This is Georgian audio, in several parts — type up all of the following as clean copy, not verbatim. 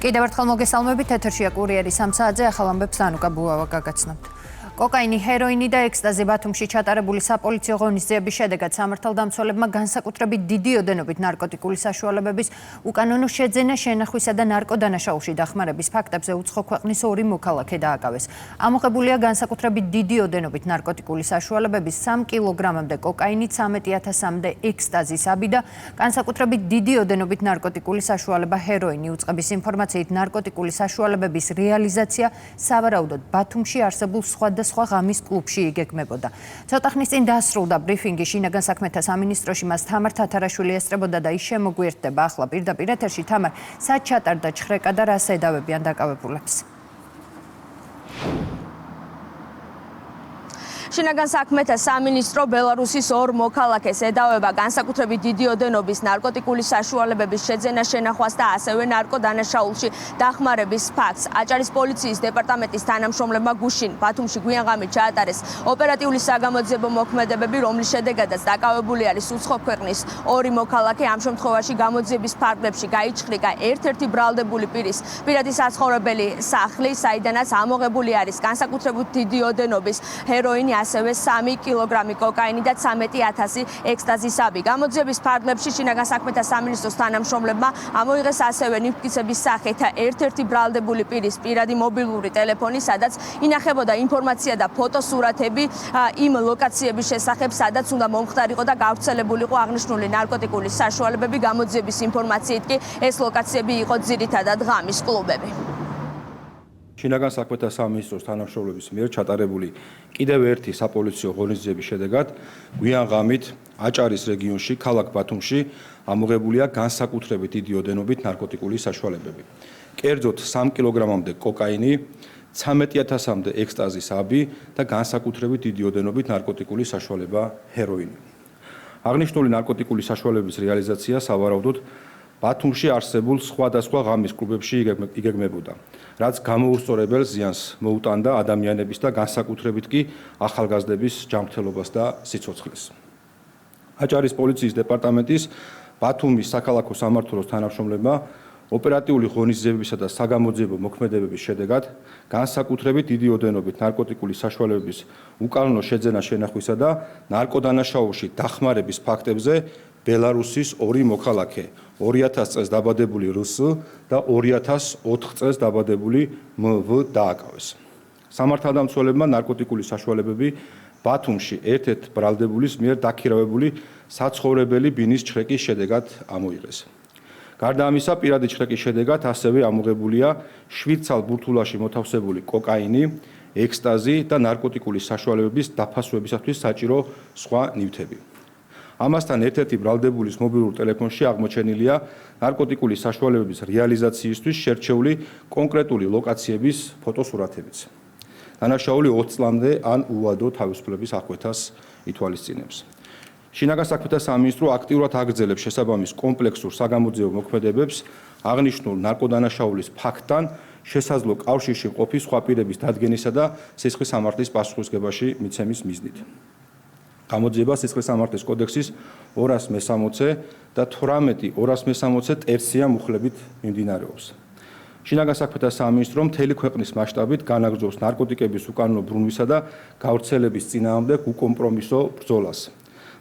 კიდევ ერთხელ მოგესალმებით, ეთერშია კურიერი 3 საათზე, ახალ ამბებს ანუკა ბულავა გაგაცნობთ. კოკაინი, ჰეროინი და ექსტაზი ბათუმში ჩატარებული საპოლიციო ღონისძიების შედეგად სამართალდამცველებმა განსაკუთრებით დიდი ოდენობით ნარკოტიკული საშუალებების უკანონო შეძენა, შენახვისა და ნარკოდანაშაულში დახმარების ფაქტებზე უცხო ქვეყნის 2 მოქალაქე დააკავეს. ამოღებულია განსაკუთრებით დიდი ოდენობით ნარკოტიკული საშუალებების 3 კილოგრამამდე კოკაინი, 13,000-მდე ექსტაზისაბი და განსაკუთრებით დიდი ოდენობით ნარკოტიკული საშუალება ჰეროინი. უწყების ინფორმაციით ნარკოტიკული საშუალებების რეალიზაცია სავარაუდოდ ბათუმში არსებულ სხვა ღამის კლუბში იგეგმებოდა. ცოტა ხნის წინ დასრულდა ბრიფინგი შინაგან საქმეთა სამინისტროში, მას თამარ თათარაშვილი ესწრებოდა და ის შემოგვიერთდება ახლა პირდაპირ ეთერში. თამარ, სად ჩატარდა ჩხრეკა და რას ედავებიან დაკავებულებს? შინაგან საქმეთა სამინისტრო ბელარუსის 2 მოქალაქეს ედავება განსაკუთრებით დიდი ოდენობის ნარკოტიკული საშუალებების შეძენა, შენახვას და ასევე ნარკოდანაშაულში დახმარების ფაქტს. აჭარის პოლიციის დეპარტამენტის თანამშრომლებმა გუშინ ბათუმში გვიანღამით ჩაატარეს ოპერატიული საგამოძიებო მოქმედებები, რომლის შედეგადაც დაკავებული არის უცხო ქვეყნის 2 მოქალაქე. ამ შემთხვევაში გამოძიების ფარგლებში გაიჩხრიკა ერთ-ერთი ბრალდებული პირის პირადი საცხოვრებელი სახლი, საიდანაც ამოღებული არის განსაკუთრებით დიდი ოდენობის ჰეროინი, ასევე 3 კილოგრამი კოკაინი და 13,000 ექსტაზისაბი. გამოძიების ფარგლებში შინაგან საქმეთა სამინისტროს თანამშრომლებმა ამოიღეს ასევე ნიფტკიცების სახით ერთ-ერთი ბრალდებული პირის პირადი მობილური ტელეფონი, სადაც ინახებოდა ინფორმაცია და ფოტოსურათები იმ ლოკაციების შესახებ, სადაც უნდა მომხდარიყო და გავრცელებულიყო აღნიშნული ნარკოტიკული საშუალებები. გამოძიების ინფორმაციით კი ეს ლოკაციები იყო ძირითადად ღამის კლუბები. შინაგან საქმეთა სამინისტროს თანამშრომლების მიერ ჩატარებული კიდევ ერთი საპოლიციო ღონისძიების შედეგად გვიანღამით აჭარის რეგიონში, ქალაქ ბათუმში ამოღებულია განსაკუთრებით დიდი ოდენობით ნარკოტიკული საშუალებები. კერძოდ 3 კილოგრამამდე კოკაინი, 13,000-მდე ექსტაზისაბი და განსაკუთრებით დიდი ოდენობით ნარკოტიკული საშუალება ჰეროინი. აღნიშნული ნარკოტიკული საშუალებების რეალიზაცია სავარაუდოდ ბათუმში არსებულ სხვადასხვა ღამის კლუბებში იგეგმებოდა, რაც გამოუსწორებელ ზიანს მოუტანდა ადამიანების და განსაკუთრებით კი ახალგაზრდების ჯანმრთელობას და სიცოცხლეს. აჭარის პოლიციის დეპარტამენტის ბათუმის საქალაქო სამმართველოს თანამშრომლებმა ოპერატიული ღონისძიებისა და საგამოძიებო მოქმედებების შედეგად განსაკუთრებით დიდი ოდენობით ნარკოტიკული საშუალებების უკანონო შეძენა, შენახვისა და ნარკოდანაშაულში დახმარების ფაქტებზე ბელარუსის 2 მოქალაქე, 2000 წელს დაბადებული რს და 2004 წელს დაბადებული მვ დააკავეს. სამართალდამცველებმა ნარკოტიკული საშუალებები ბათუმში ერთ-ერთ ბრალდებულის მიერ დაქირავებული საცხოვრებელი ბინის ჩხრეკის შედეგად ამოიღეს. გარდა ამისა, პირადი ჩხრეკის შედეგად ასევე ამოღებულია 7 ცალ ბურთულაში მოთავსებული კოკაინი, ექსტაზი და ნარკოტიკული საშუალებების დაფასვებისათვის საჭირო სხვა ნივთები. ამასთან ერთ-ერთი ბრალდებულის მობილურ ტელეფონში აღმოჩენილია ნარკოტიკული საშუალებების რეალიზაციისთვის შერჩეული კონკრეტული ლოკაციების ფოტოსურათებიც. დანაშაული 20 წლამდე ან უვადო თავისუფლების აღკვეთას ითვალისწინებს. შინაგან საქმეთა სამინისტრო აქტიურად აგრძელებს შესაბამის კომპლექსურ საგამოძიებო მოქმედებებს აღნიშნულ ნარკოდანაშაულის ფაქტთან შესაძლო კავშირში მყოფი სხვა პირების დადგენისა და სისხლის სამართლის პასუხისმგებაში მიცემის მიზნით. გამოძიება სისხლის სამართლის კოდექსის 260 და 18-260 ტერცია მუხლებით მიმდინარეობს. შინაგან საქმეთა სამინისტრო მთელი ქვეყნის მასშტაბით განაგრძობს ნარკოტიკების უკანონო ბრუნვისა და გავრცელების წინააღმდეგ უკომპრომისო ბრძოლას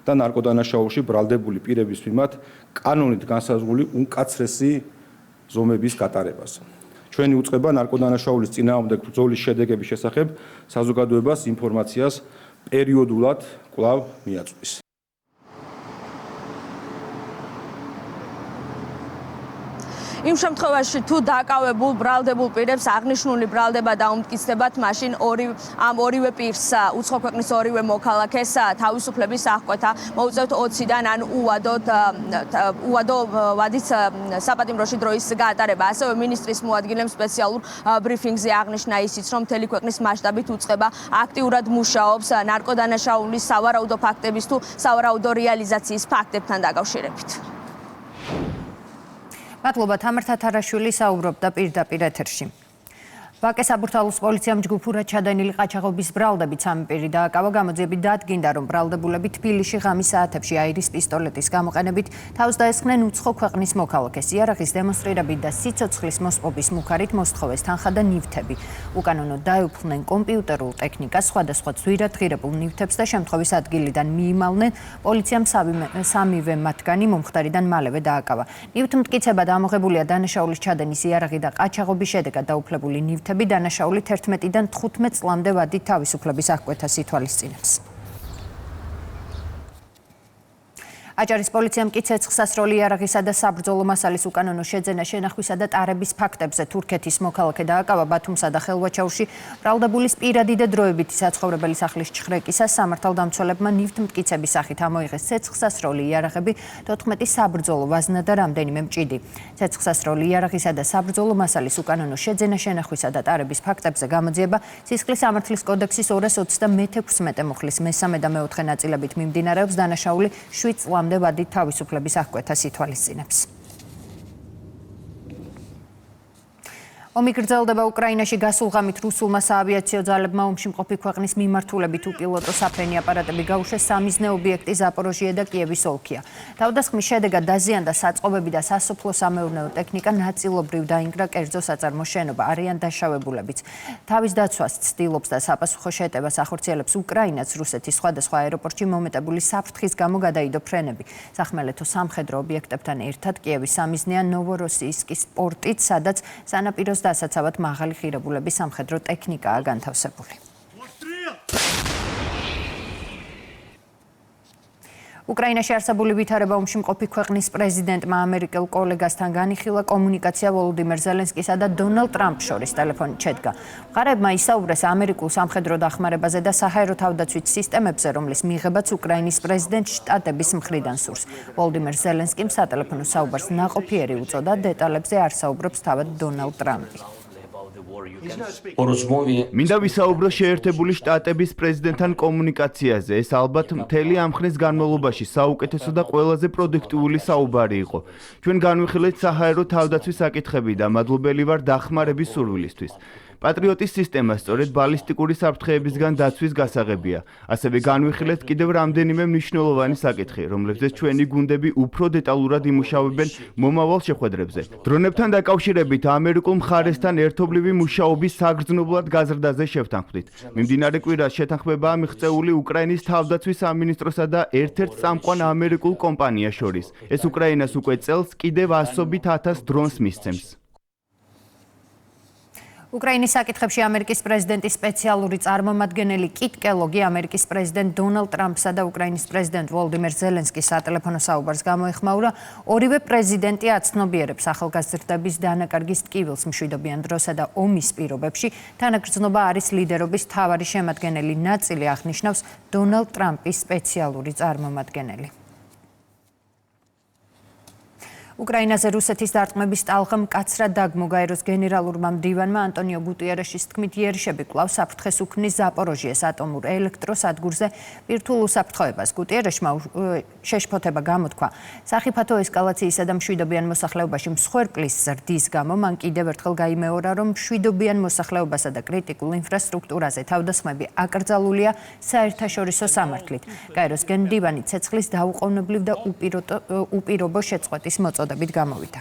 და ნარკოდანაშაულში ბრალდებული პირების მიმართ კანონით განსაზღვრული უმკაცრესი ზომების გატარებას. ჩვენი უწყება ნარკოდანაშაულის წინააღმდეგ ბრძოლის შედეგების შესახებ საზოგადოებას ინფორმაციას პერიოდულად კვლავ მიაწვდის. იმ შემთხვევაში თუ დაკავებულ ბრალდებულ პირებს აღნიშნული ბრალდება დაუმტკიცდებათ, მაშინ ამ ორივე პირს, უცხო ქვეყნის 2 მოქალაქეს თავისუფლების აღკვეთა მოუწევთ 20-დან ან უვადო ვადის საპატიმროში დროის გაატარება. ასევე მინისტრის მოადგილემ სპეციალურ ბრიფინგზე აღნიშნა ისიც, რომ მთელი ქვეყნის მასშტაბით უწყება აქტიურად მუშაობს ნარკოდანაშაულის სავარაუდო ფაქტების თუ სავარაუდო რეალიზაციის ფაქტებთან დაკავშირებით. მადლობა, თამარ თათარაშვილი საუბრობდა პირდაპირ ეთერში. ვაკეს საბურთალოს პოლიციამ ჯგუფურად ჩადენილი ყაჩაღობის ბრალდებით სამი პირი დააკავა. გამოძიებით დადგინდა, რომ ბრალდებულები თბილისში ღამის საათებში აირის პისტოლეტის გამოყენებით თავს დაესხნენ უცხო ქვეყნის მოქალაქეს. იარაღის დემონსტრირებით და სიცოცხლის მოსპობის მუქარით მოსთხოვეს თანხა და ნივთები. უკანონოდ დაეუფლნენ კომპიუტერულ ტექნიკას, სხვადასხვა ძვირად ღირებულ ნივთებს და შემთხვევის ადგილიდან მიიმალნენ. პოლიციამ სამივე მათგანი მომხდარიდან მალევე დააკავა. ნივთმტკიცებად ამოღებულია დანაშაულის ჩადენის იარაღი და ყაჩაღობის შედეგად დაუფლებული ნივთები. დანაშაული 11-დან 15 წლამდე ვადით თავისუფლების აღკვეთას ითვალისწინებს. აჭარის პოლიციამ კი ცეცხლსასროლი იარაღისა და საბრძოლო მასალის უკანონო შეძენა, შენახვისა და ტარების ფაქტებზე თურქეთის მოქალაქე დააკავა. ბათუმსა და ხელვაჩაურში ბრალდებულის პირადი და დროებითი საცხოვრებელი სახლის ჩხრეკისას სამართალდამცველებმა ნივთმტკიცების სახით ამოიღეს ცეცხლსასროლი იარაღები, 14 საბრძოლო ვაზნა და რამდენიმე მჭიდი. ცეცხლსასროლი იარაღისა და საბრძოლო მასალის უკანონო შეძენა, შენახვისა და ტარების ფაქტებზე გამოძიება სისხლის სამართლის კოდექსის 236 მუხლის მესამე და მეოთხე ნაწილებით მიმდინარეობს. დანაშაული 7 წლამდე ვადით თავისუფლების აღკვეთას ითვალისწინებს. ომი გრძელდება უკრაინაში. გასულ ღამით რუსულმა საავიაციო ძალებმა ომში მყოფი ქვეყნის მიმართულებით უპილოტო საფრენი აპარატები გაუშვეს. სამიზნე ობიექტი ზაპოროჟიე და კიევის ოლქია. თავდასხმის შედეგად დაზიანდა საწყობები და სასოფლო-სამეურნეო ტექნიკა, ნაწილობრივ დაინგრა კერძო საწარმო შენობა. არიან დაშავებულებიც. თავის დაცვას ცდილობს და საპასუხო შეტევას ახორციელებს უკრაინაც. რუსეთის სხვადასხვა აეროპორტში მომეტებული საფრთხის გამო გადაიდო ფრენები. სახმელეთო სამხედრო ობიექტებთან ერთად კიევის სამიზნეა ნოვოროსიისკის პორტით, სადაც სანაპიროს დასაცავად მაღალი ღირებულების სამხედრო ტექნიკაა განთავსებული. უკრაინაში არსებული ვითარება ომში მყოფი ქვეყნის პრეზიდენტმა ამერიკელ კოლეგასთან განიხილა. კომუნიკაცია ვოლოდიმერ ზელენსკისა და დონალდ ტრამპს შორის ტელეფონით შედგა. მხარეებმა ისაუბრეს ამერიკულ სამხედრო დახმარებაზე და საჰაერო თავდაცვის სისტემებზე, რომლის მიღებაც უკრაინის პრეზიდენტ შტატების მხრიდან სურს. ვოლოდიმერ ზელენსკიმ სატელეფონო საუბარს ნაყოფიერი უწოდა. დეტალებზე არ საუბრობს თავად დონალდ ტრამპი. მინდა ვისაუბრო შეერთებული შტატების პრეზიდენტთან კომუნიკაციაზე. ეს ალბათ მთელი ამ ხნის განმავლობაში საუკეთესო და ყველაზე პროდუქტიული საუბარი იყო. ჩვენ განვიხილეთ საჰაერო თავდაცვის საკითხები და მადლობელი ვარ დახმარების სურვილისთვის. პატრიოტის სისტემა სწორედ ბალისტიკური საფრთხეებისგან დაცვის გასაღებია. ასევე განვიხილეთ კიდევ რამდენიმე მნიშვნელოვანი საკითხი, რომლებზეც ჩვენი გუნდები უფრო დეტალურად იმუშავებენ მომავალ შეხვედრებზე. დრონებთან დაკავშირებით ამერიკულ მხარესთან ერთობლივი მუშაობის საგრძნობლად გაზრდაზე შევთანხმდით. მიმდინარე კვირას შეთანხმებაა მიღწეული უკრაინის თავდაცვის სამინისტროსა და ერთ-ერთ წამყვან ამერიკულ კომპანიას შორის. ეს უკრაინას უკვე წელს კიდევ 100,000 დრონს მისცემს. უკრაინის საკითხებში ამერიკის პრეზიდენტის სპეციალური წარმომადგენელი კიტ კელოგი ამერიკის პრეზიდენტ დონალდ ტრამპსა და უკრაინის პრეზიდენტ ვოლოდიმერ ზელენსკის სატელეფონო საუბარს გამოეხმაურა. ორივე პრეზიდენტი აცნობიერებს ახალგაზრდების დანაკარგის ტკივილს მშვიდობიან დროსა და ომის პირობებში. თანაგრძნობა არის ლიდერობის მთავარი შემადგენელი ნაწილი, აღნიშნავს დონალდ ტრამპის სპეციალური წარმომადგენელი. უკრაინაზე რუსეთის დარტყმების ტალღა მკაცრად დაგმო. გაეროს გენერალურმა მდივანმა ანტონიო გუტიერეშის თქმით, იერიშები კვლავ საფრთხეს უქმნის ზაპოროჟიეს ატომურ ელექტროსადგურზე ბირთვულ უსაფრთხოებას. გუტიერეშმა შეშფოთება გამოთქვა სახიფათო ესკალაციისა და მშვიდობიან მოსახლეობაში მსხვერპლის ზრდის გამო. მან კიდევ ერთხელ გაიმეორა, რომ მშვიდობიან მოსახლეობასა და კრიტიკულ ინფრასტრუქტურაზე თავდასხმები აკრძალულია საერთაშორისო სამართლით. გაეროს გენდივანი ცეცხლის დაუყოვნებლივ და უპირობო შეწყვეტის მოწოდებით გამოვიდა.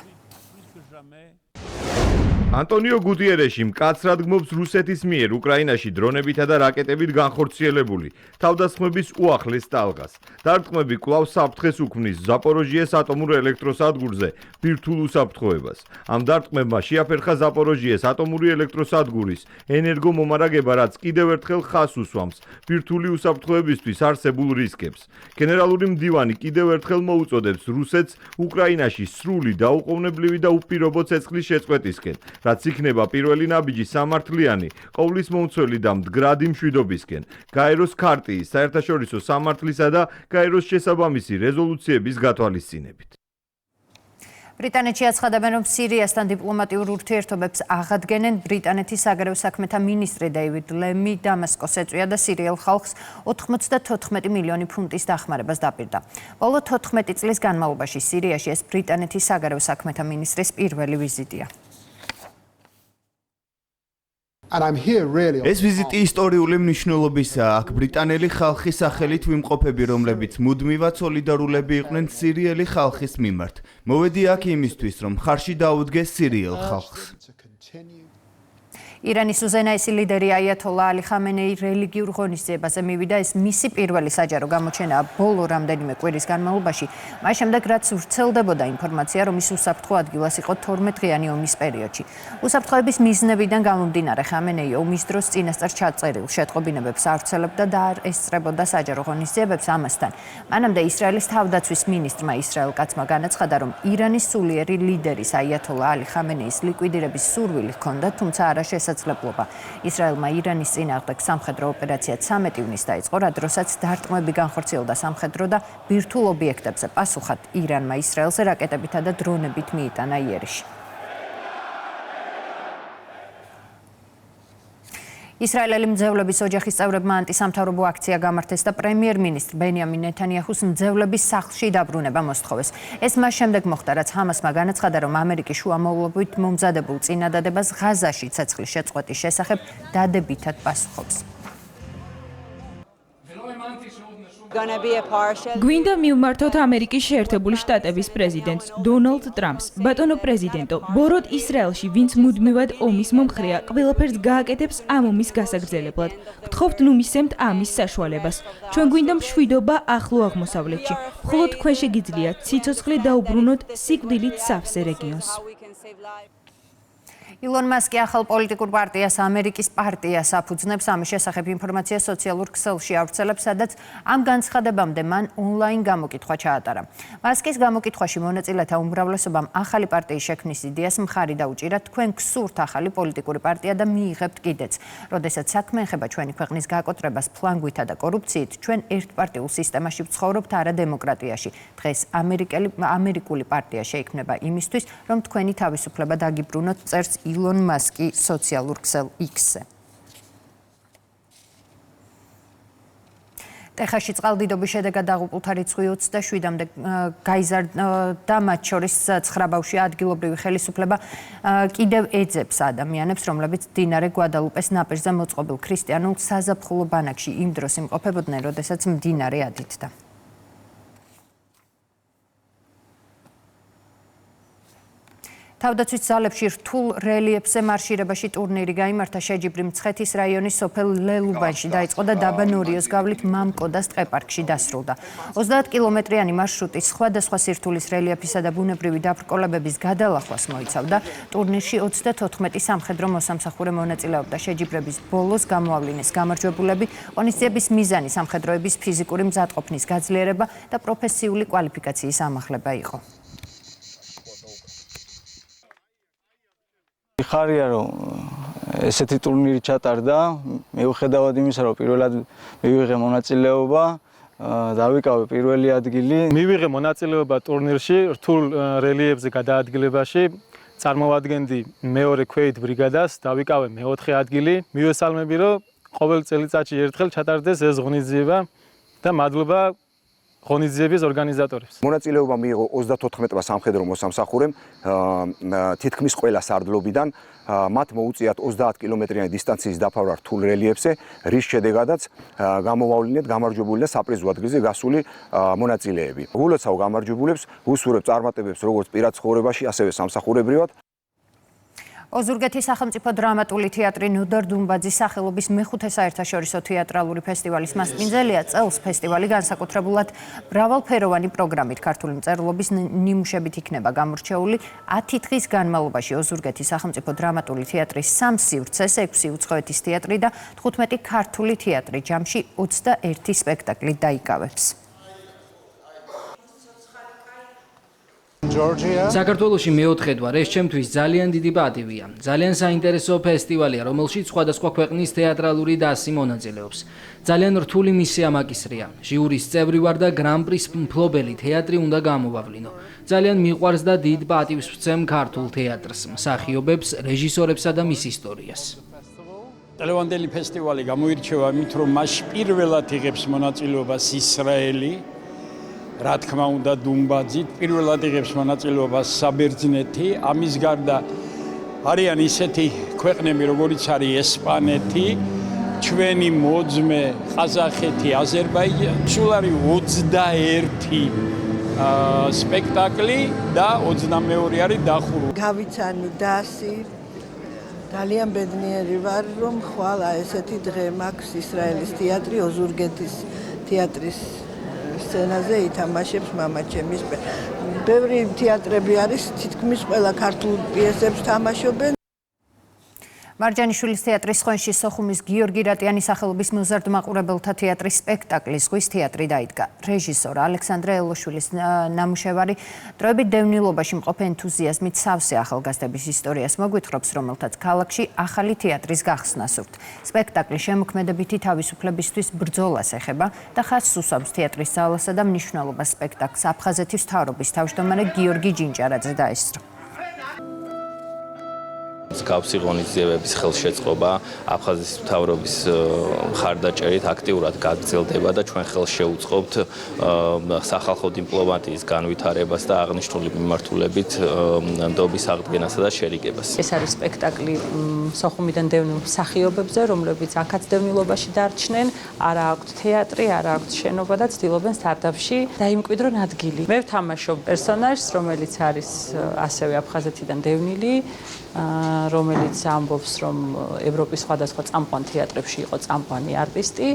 ანტონიო გუტიერეში მკაცრად გმობს რუსეთის მიერ უკრაინაში დრონებითა და რაკეტებით განხორციელებული თავდასხმების უახლეს ტალღას. დარტყმები კვლავ საფრთხეს უქმნის ზაპოროჟიეს ატომურ ელექტროსადგურზე ბირთვულ უსაფრთხოებას. ამ დარტყმებმა შეაფერხა ზაპოროჟიეს ატომური ელექტროსადგურის ენერგომომარაგება, რაც კიდევ ერთხელ ხაზს უსვამს ბირთვული უსაფრთხოებისთვის არსებულ რისკებს. გენერალური მდივანი კიდევ ერთხელ მოუწოდებს რუსეთს უკრაინაში სრული დაუყოვნებლივი და უპირობო ცეცხლის შეწყვეტისკენ, რაც იქნება პირველი ნაბიჯი სამართლიანი, ყოვლისმომცველი და მდგრადი მშვიდობისკენ. გაეროს ქარტიის, საერთაშორისო სამართლისა და გაეროს შესაბამისი რეზოლუციების გათვალისწინებით. ბრიტანეთში აცხადებენ, რომ სირიასთან დიპლომატიურ ურთიერთობებს აღადგენენ. ბრიტანეთის საგარეო საქმეთა მინისტრი დეივიდ ლემი დამასკოს ეწვია და სირიელ ხალხს 94 მილიონი ფუნტის დახმარებას დაპირდა. ბოლო 14 წლის განმავლობაში სირიაში ეს ბრიტანეთის საგარეო საქმეთა მინისტრის პირველი ვიზიტია. ეს ვიზიტი ისტორიული მნიშვნელობისაა. აქ ბრიტანელი ხალხის სახელით ვიმყოფები, რომლებიც მუდმივად სოლიდარულები იყვნენ სირიელი ხალხის მიმართ. მოვედი აქ იმისთვის, რომ მხარში დაუდგეს სირიელ ხალხს. ირანის უზენაესი ლიდერი აიათოლა ალი ხამენეი რელიგიურ ღონისძიებაზე მივიდა. ეს მისი პირველი საჯარო გამოჩენაა ბოლო რამდენიმე კვირის განმავლობაში. მას შემდეგ რაც ვრცელდებოდა ინფორმაცია, რომ ის უსაფრთხო ადგილას იყო 12-დღიანი ომის პერიოდში. უსაფრთხოების მიზნებიდან გამომდინარე ხამენეი ომის დროს წინასწარ ჩაწერილ შეტყობინებებს ავრცელებდა და არ ესწრებოდა საჯარო ღონისძიებებს ამასთან. მანამდე ისრაელის თავდაცვის მინისტრმა ისრაელ კაცმა განაცხადა, რომ ირანის სულიერი ლიდერის აიათოლა ალი ხამენეის ლიკვიდირების სურვილი ჰქონდა, თუმცა არა შესაძლებლობა. ისრაელმა ირანის წინააღმდეგ სამხედრო ოპერაცია 13 ივნისს დაიწყო, რა დროსაც დარტყმები განხორციელდა სამხედრო და ბირთვულ ობიექტებზე. პასუხად ირანმა ისრაელზე რაკეტებითა და დრონებით მიიტანა იერიში. ისრაელელი მძევლების ოჯახის წევრებმა ანტისამთავრობო აქცია გამართეს და პრემიერ-მინისტრ ბენიამინ ნეთანიაჰუს მძევლების სახლში დაბრუნება მოსთხოვეს. ეს მას შემდეგ მოხდა, რაც ჰამასმა განაცხადა, რომ ამერიკის შუამავლობით მომზადებულ წინადადებას ღაზაში ცეცხლის შეწყვეტის შესახებ დადებითად პასუხობს. გვინდა მივმართოთ ამერიკის შეერთებული შტატების პრეზიდენტს დონალდ ტრამპს. ბატონო პრეზიდენტო, ბოროტ ისრაელში, ვინც მუდმივად ომის მომხრეა, ყველაფერს გააკეთებს ამ ომის გასაგრძელებლად. გთხოვთ ნუ მისცემთ ამის საშუალებას. ჩვენ გვინდა მშვიდობა ახლო აღმოსავლეთში. მხოლოდ თქვენ შეგიძლიათ ციცოცხლე დაუბრუნოთ სიკვდილით სავსე რეგიონს. ილონ მასკი ახალ პოლიტიკურ პარტიას ამერიკის პარტიას აფუძნებს. ამის შესახებ ინფორმაცია სოციალურ ქსელში ავრცელებს, სადაც ამ განცხადებამდე მან ონლაინ გამოკითხვა ჩაატარა. მასკის გამოკითხვაში მონაწილეთა უმრავლესობამ ახალი პარტიის შექმნის იდეას მხარი დაუჭირა. თქვენ გსურთ ახალი პოლიტიკური პარტია და მიიღებთ კიდეც. როდესაც საქმე ეხება ჩვენი ქვეყნის გაკოტრებას ფლანგვითა და კორუფციით, ჩვენ ერთპარტიულ სისტემაში ვცხოვრობთ, არა დემოკრატიაში. დღეს ამერიკული პარტია შეიქმნება იმისთვის, რომ თქვენი თავისუფლება დაგიბრუნოთ, წერს ილონ მასკი სოციალურ ქსელ X-ზე. ტეხასში წყალდიდობის შედეგად დაღუპულთა რიცხვი 27-მდე გაიზარდა, მათ შორის 9 ბავშვი. ადგილობრივი ხელისუფლება კიდევ ეძებს ადამიანებს, რომლებიც მდინარე გვადალუპეს ნაპირზე მოწყობილ ქრისტიანულ საზაფხულო ბანაკში იმ დროს იმყოფებოდნენ, როდესაც მდინარე ადიდდა. თავდაცვის ძალებში რთულ რელიეფზე მარშირებაში ტურნირი გაიმართა. შეჯიბრი მცხეთის რაიონის სოფელ ლელუბანში დაიწყო და დაბა ნორიოს გავლით მამკოდას ტყეპარკში დასრულდა. 30 კილომეტრიანი მარშრუტი სხვადასხვა სირთულის რელიეფისა და ბუნებრივი დაბრკოლებების გადალახვას მოიცავდა. ტურნირში 34 სამხედრო მოსამსახურე მონაწილეობდა. შეჯიბრების ბოლოს გამოავლინეს გამარჯვებულები. ღონისძიების მიზანი სამხედროების ფიზიკური მზადყოფნის გაძლიერება და პროფესიული კვალიფიკაციის ამაღლება იყო. ხარია რომ ესეთი ტურნირი ჩატარდა, მიუხედავად იმისა, რომ პირველად მივიღე მონაწილეობა, დავიკავე პირველი ადგილი. მივიღე მონაწილეობა ტურნირში, რთულ რელიეფზე გადაადგილებაში, წარმოვადგენდი მეორე ქვეით ბრიგადას, დავიკავე მეოთხე ადგილი. მივესალმები, რომ ყოველ წელიწადში ერთხელ ჩატარდეს ეს ღონისძიება და მადლობა ღონისძიების ორგანიზატორებს. მონაწილეობა მიიღო 34 სამხედრო მოსამსახურემ თითქმის ყველა სარდლობიდან. მათ მოუწიათ 30 კილომეტრიანი დისტანციის დაფარვა რთულ რელიეფზე, რის შედეგადაც გამოავლინეთ გამარჯვებული და საპრიზო ადგილზე გასული მონაწილეები. გულოცავ გამარჯვებულებს, უსურვებ წარმატებებს როგორც პირად ცხოვრებაში, ასევე სამსახურებრივად. ოზურგეთის სახელმწიფო დრამატული თეატრი ნოდარ დუმბაძის სახელობის მეხუთე საერთაშორისო თეატრალური ფესტივალის მასპინძელია. წელს ფესტივალი განსაკუთრებულად მრავალფეროვანი პროგრამით ქართული მწერლობის ნიმუშებით იქნება გამორჩეული. 10 დღის განმავლობაში ოზურგეთის სახელმწიფო დრამატული თეატრის 3 სივრცეს, 6 უცხოეთის თეატრი და 15 ქართული თეატრი ჯამში 21 სპექტაკლით დაიკავებს. საქართველოში მეოთხედ ვარ, ეს ჩემთვის ძალიან დიდი პატივია. ძალიან საინტერესო ფესტივალია, რომელშიც სხვადასხვა ქვეყნის თეატრალური დასი მონაწილეობს. ძალიან რთული მისია მაკისრია. ჟიურის წევრი ვარ და გრან-პრის მფლობელი თეატრი უნდა გამოვავლინო. ძალიან მიყვარს და დიდ პატივს ვცემ ქართულ თეატრს, მსახიობებს, რეჟისორებსა და მის ისტორიას. Ტელევანდელი ფესტივალი გამოირჩევა იმით, რომ მასში პირველად იღებს მონაწილეობას ისრაელი. რა თქმა უნდა დუმბაძით პირველად იღებს მონაწილეობას საბერძნეთი. ამის გარდა არიან ისეთი ქვეყნები, როგორიც არის ესპანეთი, ჩვენი მოძმე ყაზახეთი, აზერბაიჯანი, სულ არის 21 სპექტაკლი და 22 არის დახურული. გავიცანი დასი ძალიან ბედნიერი ვარ, რომ ხვალ ესეთი დღე მაქვს ისრაელის თეატრი ოზურგეთის თეატრის სცენაზე ითამაშებს მამაჩემის. ბევრი თეატრები არის, თითქმის ყველა ქართულ პიესებს თამაშობენ. მარჯანიშვილის თეატრის ხვენში სოხუმის გიორგი რატიანის სახელობის მოზარდ-მაყურებელთა თეატრის სპექტაკლი ზღვის თეატრი დაიდგა. რეჟისორ ალექსანდრე ელოშვილის ნამუშევარი დროებით დევნილობაში მყოფ ენთუზიაზმით სავსე ახალგაზრდების ისტორიას მოგვითხრობს, რომელთაც ქალაქში ახალი თეატრის გახსნა სურთ. სპექტაკლი შემოქმედებითი თავისუფლებისთვის ბრძოლას ეხება და ხაზს უსვამს თეატრის ძალასა და მნიშვნელობას. სპექტაკლს აფხაზეთის მთავრობის თავმჯდომარე გიორგი ჯინჭარაძე დაესწრო. მსგავსი ღონისძიებების ხელშეწყობა აფხაზეთის მთავრობის მხარდაჭერით აქტიურად გაგრძელდება და ჩვენ ხელს შევუწყობთ სახალხო დიპლომატიის განვითარებას და აღნიშნული მიმართულებით ნდობის აღდგენასა და შერიგებას. ეს არის სპექტაკლი სოხუმიდან დევნილ მსახიობებზე, რომლებიც აქაც დევნილობაში დარჩნენ, არა აქვთ თეატრი, არა აქვთ შენობა და ცდილობენ სტარტაპში დაიმკვიდრონ ადგილი. მე ვთამაშობ პერსონაჟს, რომელიც არის ასევე აფხაზეთიდან დევნილი, რომელიც ამბობს, რომ ევროპის სხვადასხვა წამყვან თეატრებში იყო წამყვანი არტისტი.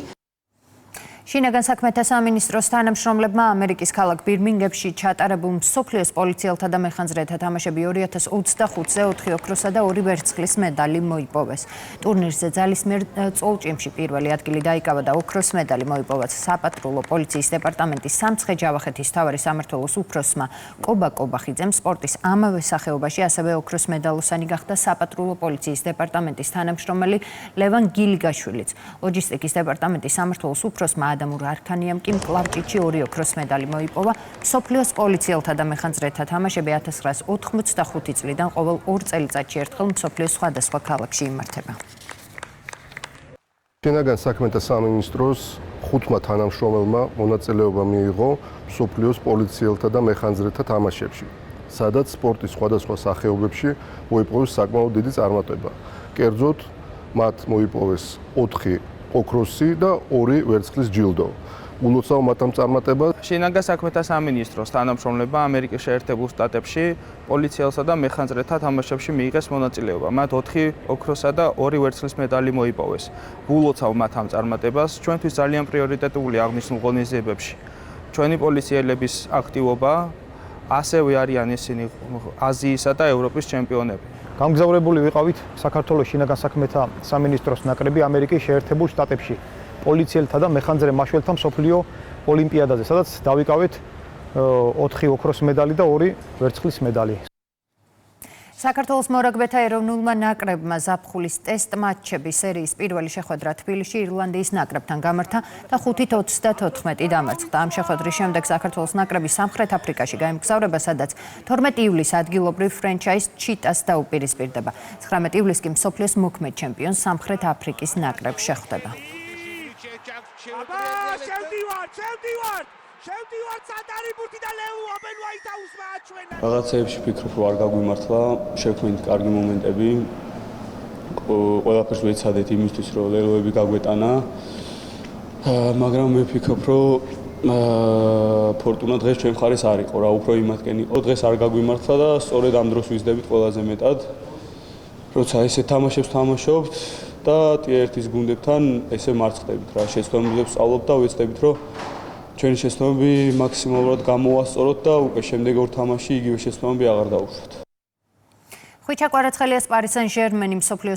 შინაგან საქმეთა სამინისტროს თანამშრომლებმა ამერიკის ქალაქ ბირმინგემში ჩატარებულ მსოფლიოს პოლიციელთა და მეხანძრეთა თამაშები 2025-ზე 4 ოქროსა და 2 ვერცხლის მედალი მოიპოვეს. ტურნირზე ძალისმიერ წოლჭიმში პირველი ადგილი დაიკავა და ოქროს მედალი მოიპოვა საპატრულო პოლიციის დეპარტამენტის სამცხე-ჯავახეთის მთავარი სამმართველოს უფროსმა კობა კობახიძემ. სპორტის ამავე სახეობაში ასევე ოქროს მედალოსანი გახდა საპატრულო პოლიციის დეპარტამენტის თანამშრომელი ლევან გილიგაშვილიც. ლოჯისტიკის დეპარტამენტის სამმართველოს უფროსმა ადამურ არქანიამ კი მკლავჭიდში 2 ოქროს მედალი მოიპოვა. მსოფლიოს პოლიციელთა და მეხანძრეთა თამაშები 1985 წლიდან ყოველ 2 წელიწადში ერთხელ მსოფლიოს სხვადასხვა ქალაქში იმართება. შინაგან საქმეთა სამინისტროს 5 თანამშრომელმა მონაწილეობა მიიღო მსოფლიოს პოლიციელთა და მეხანძრეთა თამაშებში, სადაც სპორტის სხვადასხვა სახეობებში მოიპოვეს საკმაოდ დიდი წარმატება. კერძოდ, მათ მოიპოვეს 4 ოქროსი და 2 ვერცხლის ჯილდო. ულოცავ მათ ამ წარმატებას შინაგან საქმეთა სამინისტროს თანამშრომლებმა ამერიკის შეერთებულ შტატებში პოლიციელსა და მეხანძრეთა თამაშებში მიიღეს მონაწილეობა. მათ 4 ოქროსა და 2 ვერცხლის მედალი მოიპოვეს. ულოცავ მათ ამ წარმატებას. ჩვენთვის ძალიან პრიორიტეტული აღნიშნულ ღონისძიებებში ჩვენი პოლიციელების აქტივობა, ასევე არიან ისინი აზიისა და ევროპის ჩემპიონები. გამგზავრებული ვიყავით საქართველოს შინაგან საქმეთა სამინისტროს ნაკრები ამერიკის შეერთებულ შტატებში პოლიციელთა და მეხანძრე მაშველთა მსოფლიო ოლიმპიადაზე, სადაც დავიკავეთ 4 ოქროს მედალი და 2 ვერცხლის მედალი. საქართველოს მორაგბეთა ეროვნულმა ნაკრებმა ზაფხულის ტესტ მატჩების სერიის პირველი შეხვედრა თბილისში ირლანდიის ნაკრებთან გამართა და 5-24 დამარცხდა. ამ შეხვედრის შემდეგ საქართველოს ნაკრები სამხრეთ აფრიკაში გაემგზავრება, სადაც 12 ივლისს ადგილობრივ ფრენჩაიზ ჩიტას დაუპირისპირდება. 19 ივლისს კი მსოფლიოს მოქმედ ჩემპიონს სამხრეთ აფრიკის ნაკრებს შეხვდება. რაღაცეებში ვფიქრობ, რომ არ გაგვიმართლა, შევქმნით კარგი მომენტები. ყველაფერს ვეცადეთ იმისთვის, რომ ლელოები გაგვეტანა. მაგრამ მე ვფიქრობ, რომ ფორტუნა დღეს ჩვენ მხარეს არ იყო, რა უფრო იმათკენ იყო. დღეს არ გაგვიმართლა და სწორედ ამ დროს ვიზდებით ყველაზე მეტად. როცა ესე თამაშებს თამაშობთ და ტიერ-1-ის გუნდებთან ესე მარცხდებით რა, შეცდომებს სწავლობთ და ვეცდებით, რომ ჩვენი შეცდომები მაქსიმალურად გამოვასწოროთ და უკვე შემდეგ ორ თამაში იგივე შეცდომები აღარ დაუშვათ. ხვიჩა კვარაცხელიას პარი სენ-ჟერმენი მსოფლიოს